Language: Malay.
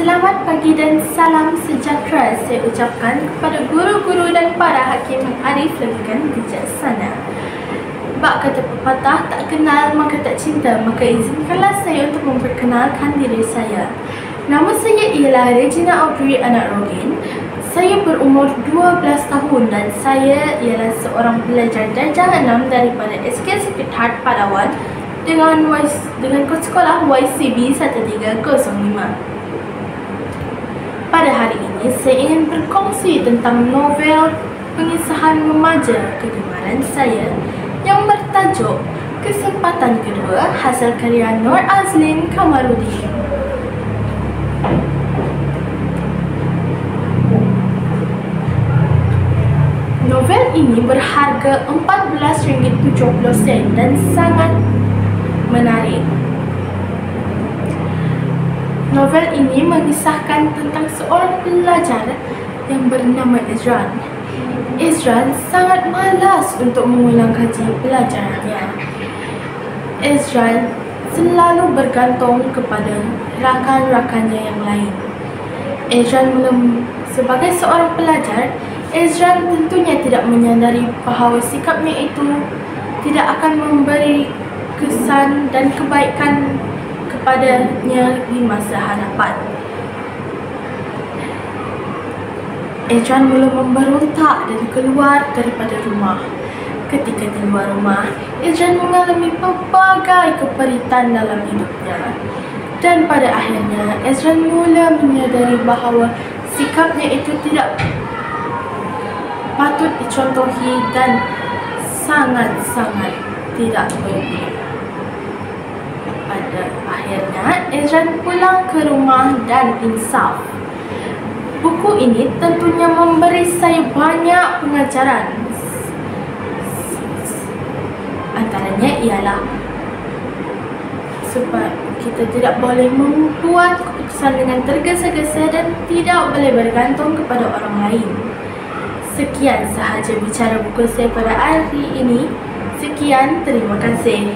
Selamat pagi dan salam sejahtera saya ucapkan kepada guru-guru dan para hakim yang arif lagi bijaksana. Bak kata pepatah, tak kenal maka tak cinta, maka izinkanlah saya untuk memperkenalkan diri saya. Nama saya ialah Regina Audrey Anak Rogin. Saya berumur 12 tahun dan saya ialah seorang pelajar darjah 6 daripada SK Sekretariat Palawan dengan kod sekolah YCB 1305. Pada hari ini, saya ingin berkongsi tentang novel pengisahan remaja kegemaran saya yang bertajuk Kesempatan Kedua hasil karya Nur Azlin Kamarudin. Novel ini berharga RM14.70 dan sangat menarik. Novel ini mengisahkan tentang seorang pelajar yang bernama Izran. Izran sangat malas untuk mengulang kaji pelajarannya. Izran selalu bergantung kepada rakan-rakannya yang lain. Sebagai seorang pelajar, Izran tentunya tidak menyadari bahawa sikapnya itu tidak akan memberi kesan dan kebaikan kepadanya di masa hadapan. Izran mula memberontak dan keluar daripada rumah. Ketika di luar rumah, Izran mengalami pelbagai keperitan dalam hidupnya. Dan pada akhirnya, Izran mula menyadari bahawa sikapnya itu tidak patut dicontohi dan sangat-sangat tidak baik. Pada akhirnya, Izran pulang ke rumah dan insaf. Buku ini tentunya memberi saya banyak pengajaran. Antaranya ialah supaya kita tidak boleh membuat keputusan dengan tergesa-gesa dan tidak boleh bergantung kepada orang lain. Sekian sahaja bicara buku saya pada hari ini. Sekian, terima kasih.